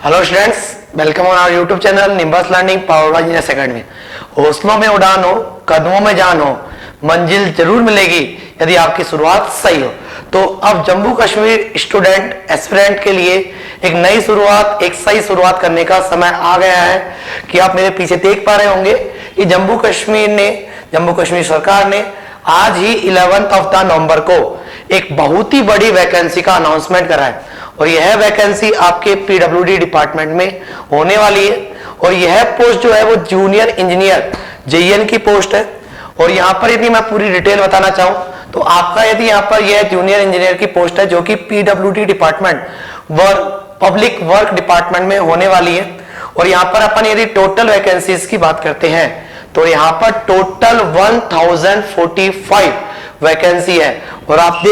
Hello students, welcome on our YouTube channel Nimbus Learning powered by Genius Academy. हौसलों में उड़ान हो, कदमों में जान हो, मंजिल जरूर मिलेगी यदि आपकी शुरुआत सही हो। तो अब जम्मू कश्मीर स्टूडेंट एस्पिरेंट के लिए एक नई शुरुआत, एक सही शुरुआत करने का समय आ गया है कि आप मेरे पीछे देख पा रहे होंगे कि जम्मू कश्मीर सरकार ने आज ही 11 नवंबर को एक बहुत ही बड़ी वैकेंसी का अनाउंसमेंट करा है और यह वैकेंसी आपके पीडब्ल्यूडी डिपार्टमेंट में होने वाली है। और यह पोस्ट जो है वो जूनियर इंजीनियर जेईएन की पोस्ट है। और यहाँ पर यदि मैं पूरी डिटेल बताना चाहूँ तो आपका यदि यहाँ पर यह जूनियर इंजीनियर की पोस्ट है जो कि PWD department public work department में होने वाली है। और यहाँ पर अपन यदि टोटल वैकेंसीज की बात करते हैं तो यहाँ पर टोटल 1045 वैकेंसी है। और आप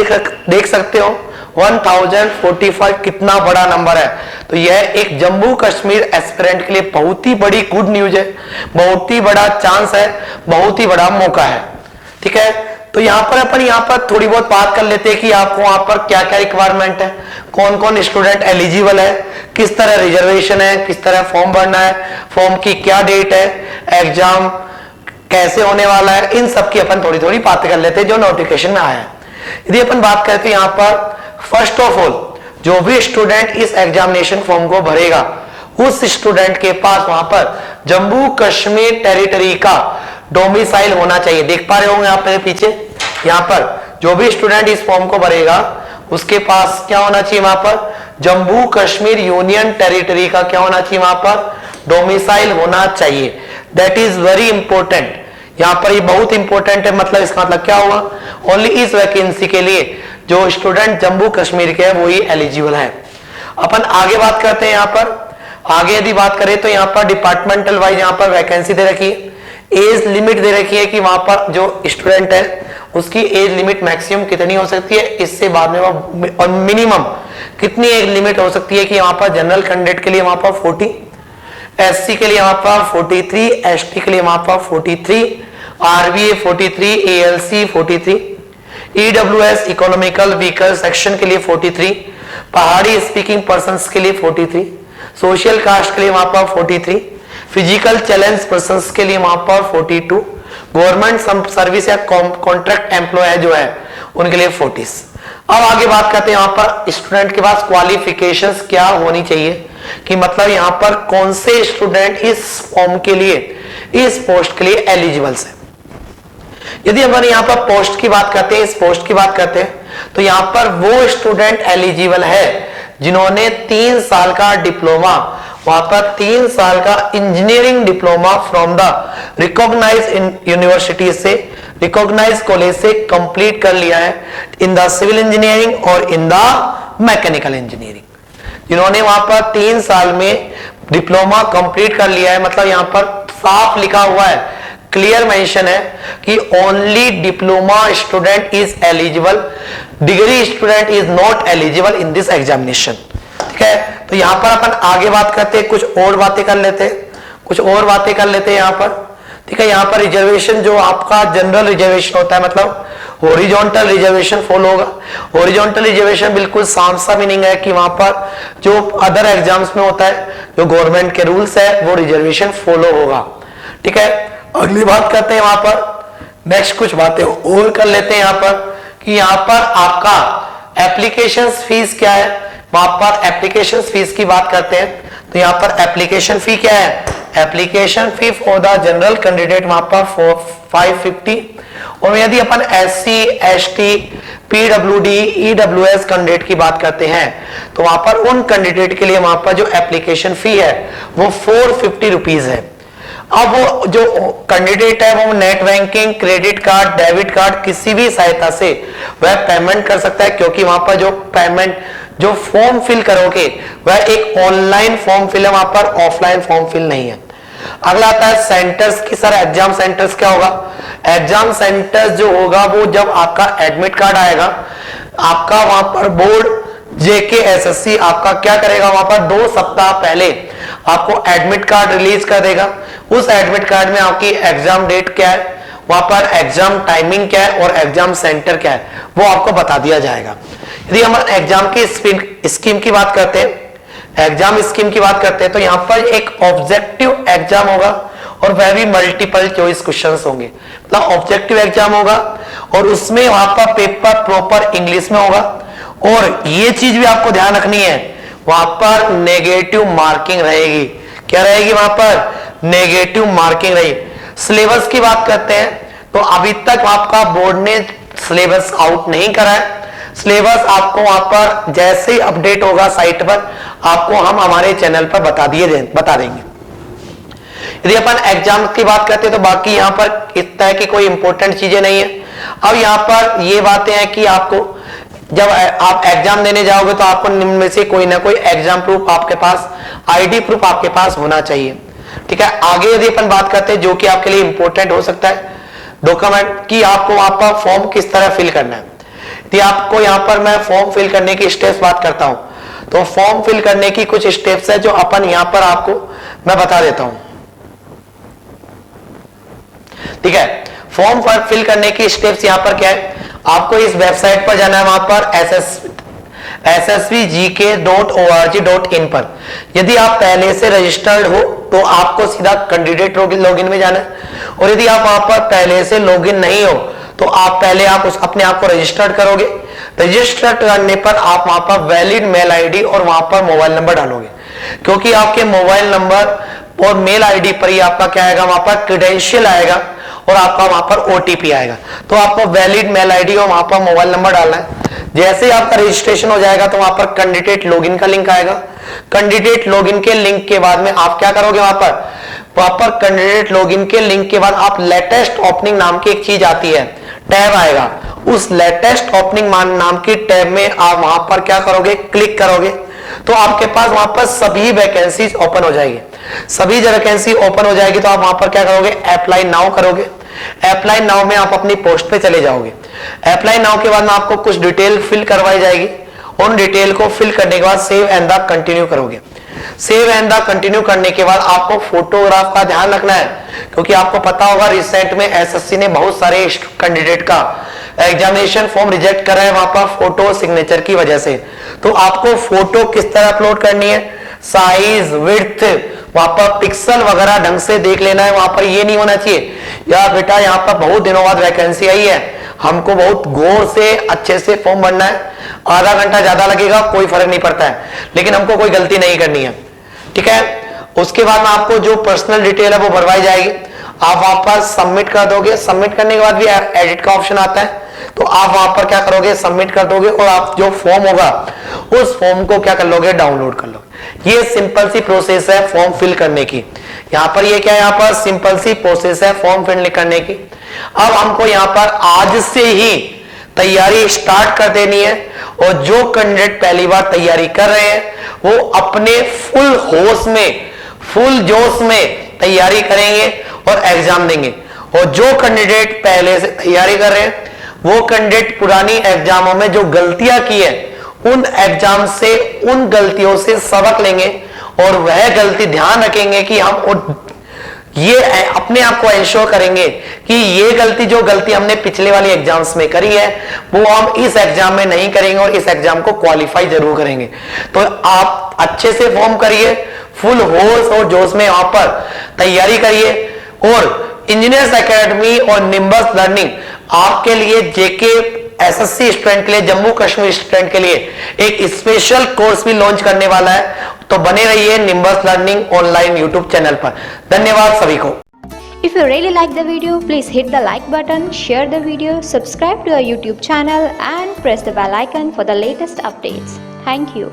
देख सकते हो 1045 कितना बड़ा नंबर है। तो यह एक जम्मू कश्मीर एस्पिरेंट के लिए बहुत ही बड़ी गुड न्यूज है, बहुत ही बड़ा चांस है, बहुत ही बड़ा मौका है। ठीक है, तो यहाँ पर थोड़ी बहुत बात कर लेते हैं कि आपको वहां पर क्या क्या रिक्वायरमेंट है, कौन कौन स्टूडेंट एलिजिबल है, किस तरह रिजर्वेशन है, किस तरह फॉर्म भरना है, फॉर्म की क्या डेट है, एग्जाम कैसे होने वाला है, इन सब की अपन थोड़ी थोड़ी बातें कर लेते हैं जो नोटिफिकेशन में आया है। यदि अपन बात करते हैं यहाँ पर फर्स्ट ऑफ ऑल जो भी स्टूडेंट इस एग्जामिनेशन फॉर्म को भरेगा उस स्टूडेंट के पास वहां पर जम्मू कश्मीर टेरिटरी का डोमिसाइल होना चाहिए। देख पा रहे होंगे आप मेरे पीछे, यहाँ पर जो भी स्टूडेंट इस फॉर्म को भरेगा उसके पास क्या होना चाहिए, वहां पर जम्मू कश्मीर यूनियन टेरिटरी का क्या होना चाहिए, वहां पर डोमिसाइल होना चाहिए। That is very important. यहाँ पर ये बहुत इंपॉर्टेंट है। मतलब इसका मतलब क्या हुआ, ओनली इस वैकेंसी के लिए जो स्टूडेंट जम्मू कश्मीर के है वो ही एलिजिबल है। अपन आगे बात करते हैं। यहाँ पर आगे यदि बात करें तो यहाँ पर डिपार्टमेंटल वाइज यहाँ पर वैकेंसी दे रखी है, एज लिमिट दे रखी है कि वहां पर जो स्टूडेंट है उसकी एज लिमिट मैक्सिमम कितनी हो सकती है, इससे बाद में और मिनिमम कितनी एज लिमिट हो सकती है कि वहां पर जनरल कैंडिडेट के लिए वहां पर 40, एससी के लिए वहां पर 43, एसटी के लिए वहां पर 43, RBA 43, ALC 43, EWS economical vehicle section के लिए 43, पहाड़ी स्पीकिंग पर्संस के लिए 43, सोशल कास्ट के लिए वहां पर 43, फिजिकल चैलेंज पर्संस के लिए वहां पर 42, गवर्नमेंट सर्विस या कॉन्ट्रैक्ट एम्प्लॉय जो है उनके लिए 40। अब आगे बात करते हैं यहाँ पर स्टूडेंट के पास क्वालिफिकेशंस क्या होनी चाहिए कि मतलब यहाँ पर कौन से स्टूडेंट इस फॉर्म के लिए, इस पोस्ट के लिए एलिजिबल है। यदि अपन यहाँ पर पोस्ट की बात करते हैं, इस पोस्ट की बात करते हैं तो यहाँ पर वो स्टूडेंट एलिजिबल है जिन्होंने 3 साल का डिप्लोमा, वहां पर 3 साल का engineering diploma from the recognised university से, रिकॉग्नाइज्ड कॉलेज से कंप्लीट कर लिया है इन द सिविल इंजीनियरिंग और इन द मैकेनिकल इंजीनियरिंग। जिन्होंने वहां पर 3 साल में डिप्लोमा कंप्लीट कर लिया है, मतलब यहां पर साफ लिखा हुआ है, क्लियर मेंशन है कि only diploma student is eligible, degree student is not eligible in this examination. ठीक है, तो यहां पर अपन आगे बात करते हैं, कुछ और बातें कर लेते हैं यहाँ पर। ठीक है, यहाँ पर रिजर्वेशन जो आपका जनरल रिजर्वेशन होता है, मतलब हॉरिजॉन्टल रिजर्वेशन फॉलो होगा। हॉरिजॉन्टल रिजर्वेशन बिल्कुल साफ सा मीनिंग है कि वहां पर जो अदर एग्जाम्स में होता है, जो गवर्नमेंट के रूल्स है वो रिजर्वेशन फॉलो होगा। ठीक है, अगली बात करते हैं वहां पर, नेक्स्ट कुछ बातें और कर लेते हैं यहाँ पर कि यहाँ पर आपका एप्लीकेशन फीस क्या है। वहां पर एप्लीकेशन फीस की बात करते हैं तो यहाँ पर एप्लीकेशन फी क्या है, application fee for the general candidate वहां पर 550। और यदि अपन SC, ST, PWD, EWS candidate की बात करते हैं तो वहां पर उन कैंडिडेट के लिए वहां पर जो एप्लीकेशन फी है वो 450 रुपीज है। अब वो जो कैंडिडेट है वो net banking, credit card, debit card किसी भी सहायता से वह पेमेंट कर सकता है, क्योंकि वहां पर जो पेमेंट, जो फॉर्म फिल करोगे वह एक ऑनलाइन फॉर्म फिल है, वहां पर ऑफलाइन फॉर्म फिल नहीं है। अगला आता है सेंटर्स की। सर एग्जाम सेंटर्स क्या होगा, एग्जाम सेंटर्स जो होगा वो जब आपका एडमिट कार्ड आएगा, आपका वहां पर बोर्ड जेके एसएससी आपका क्या करेगा, वहां पर 2 सप्ताह पहले आपको एडमिट कार्ड रिलीज कर देगा। उस एडमिट कार्ड में आपकी एग्जाम डेट क्या है, वहां पर एग्जाम टाइमिंग क्या है और एग्जाम सेंटर क्या है वो आपको बता दिया जाएगा। यदि हम एग्जाम की स्कीम की बात करते हैं, एग्जाम स्कीम की बात करते हैं तो यहाँ पर एक ऑब्जेक्टिव एग्जाम होगा और वह भी मल्टीपल चॉइस क्वेश्चंस होंगे। मतलब ऑब्जेक्टिव एग्जाम होगा और उसमें वहां पर पेपर प्रॉपर इंग्लिश में होगा। और ये चीज भी आपको ध्यान रखनी है, वहां पर नेगेटिव मार्किंग रहेगी। क्या रहेगी? वहां पर नेगेटिव मार्किंग रहेगी। सिलेबस की बात करते हैं तो अभी तक आपका बोर्ड ने सिलेबस आउट नहीं करा है। सिलेबस आपको वहां पर जैसे ही अपडेट होगा साइट पर आपको हम हमारे चैनल पर बता देंगे। यदि अपन एग्जाम की बात करते हैं तो बाकी यहां पर इतना है कि कोई इंपॉर्टेंट चीजें नहीं है। अब यहां पर ये बातें हैं कि आपको जब आप एग्जाम देने जाओगे तो आपको निम्न में से कोई ना कोई एग्जाम प्रूफ आपके पास, आईडी प्रूफ आपके पास होना चाहिए। ठीक है, आगे यदि अपन बात करते हैं जो कि आपके लिए इंपॉर्टेंट हो सकता है डॉक्यूमेंट की, आपको वहां पर फॉर्म किस तरह फिल करना है। यदि आपको यहां पर मैं फॉर्म फिल करने की स्टेप्स बात करता हूं तो फॉर्म फिल करने की कुछ स्टेप्स है जो अपन यहां पर आपको मैं बता देता हूं। ठीक है, फॉर्म पर फिल करने की स्टेप्स यहां पर क्या है, आपको इस वेबसाइट पर जाना है, वहां पर ssvgk.org.in पर। यदि आप पहले से रजिस्टर्ड हो तो आपको सीधा कैंडिडेट लॉगिन में जाना है, और यदि आप वहां पर पहले से लॉगिन नहीं हो तो आप पहले अपने आप को रजिस्टर्ड करोगे। रजिस्टर्ड करने पर आप वहां पर वैलिड मेल आईडी और वहां पर मोबाइल नंबर डालोगे, क्योंकि आपके मोबाइल नंबर और मेल आईडी पर ही आपका क्या आएगा, वहां पर क्रेडेंशियल आएगा और आपका वहां पर ओटीपी आएगा। तो आपको वैलिड मेल आईडी और वहां पर मोबाइल नंबर डालना है। जैसे ही आपका रजिस्ट्रेशन हो जाएगा तो वहां पर कैंडिडेट लॉगिन का लिंक आएगा। कैंडिडेट लॉगिन के लिंक के बाद में आप क्या करोगे, वहां पर कैंडिडेट लॉगिन के लिंक के बाद आप लेटेस्ट ओपनिंग नाम की एक चीज आती है, टैब आएगा। उस लेटेस्ट ओपनिंग नाम की टैब में आप वहां पर क्या करोगे, क्लिक करोगे तो आपके पास वहां पर सभी वैकेंसीज ओपन हो जाएगी। सभी वैकेंसी ओपन हो जाएगी तो आप वहां पर क्या करोगे, अप्लाई नाउ करोगे। अप्लाई नाउ में आप अपनी पोस्ट पे चले जाओगे। अप्लाई नाउ के बाद में आपको कुछ डिटेल फिल करवाई जाएगी। उन डिटेल को फिल करने के बाद सेव एंड द कंटिन्यू करोगे। सेव एंड द कंटिन्यू करने के बाद आपको फोटोग्राफ का ध्यान रखना है, क्योंकि आपको पता होगा रिसेंट में एसएससी ने बहुत सारे कैंडिडेट का एग्जामिनेशन फॉर्म रिजेक्ट करा है वहां पर फोटो सिग्नेचर की वजह से। तो आपको फोटो किस तरह अपलोड करनी है, साइज, विड्थ, वहां पर पिक्सल वगैरह ढंग से देख लेना है। वहां पर ये नहीं होना चाहिए यार बेटा यहाँ पर बहुत दिनों बाद वैकेंसी आई है, हमको बहुत गौर से अच्छे से फॉर्म भरना है, आधा घंटा ज्यादा लगेगा कोई फर्क नहीं पड़ता है, लेकिन हमको कोई गलती नहीं करनी है। ठीक है, उसके बाद में आपको जो पर्सनल डिटेल है वो भरवाई जाएगी। आप वहां पर सबमिट कर दोगे। सबमिट करने के बाद भी एडिट का ऑप्शन आता है, तो आप वहां पर क्या करोगे, सबमिट कर दोगे और आप जो फॉर्म होगा उस फॉर्म को क्या कर लोगे, डाउनलोड कर लोगे। ये सिंपल सी प्रोसेस है फॉर्म फिल करने की। यहाँ पर ये क्या है, यहाँ पर सिंपल सी प्रोसेस है फॉर्म फिल करने की। अब हमको यहाँ पर आज से ही तैयारी स्टार्ट कर देनी है, और जो कैंडिडेट पहली बार तैयारी कर रहे हैं वो अपने फुल होश में, फुल जोश में तैयारी करेंगे और एग्जाम देंगे। और जो कैंडिडेट पहले से तैयारी कर रहे हैं वो कैंडिडेट पुरानी एग्जामों में जो गलतियां की है उन एग्जाम से, उन गलतियों से सबक लेंगे और वह गलती ध्यान रखेंगे कि हम ये अपने आप को इंश्योर करेंगे कि ये गलती, जो गलती हमने पिछले वाली एग्जाम्स में करी है वो हम इस एग्जाम में नहीं करेंगे और इस एग्जाम को क्वालिफाई जरूर करेंगे। तो आप अच्छे से फॉर्म करिए, फुल होश और जोश में यहाँ पर तैयारी करिए। और इंजीनियर्स एकेडमी और निम्बस लर्निंग आपके लिए जेके एसएससी स्टूडेंट के लिए, जम्मू कश्मीर स्टूडेंट के लिए एक स्पेशल कोर्स भी लॉन्च करने वाला है। तो बने रहिए nimbus learning online YouTube channel पर। धन्यवाद सभी को। If you really like the video, please hit the like button, share the video, subscribe to our YouTube channel and press the bell icon for the latest updates. Thank you.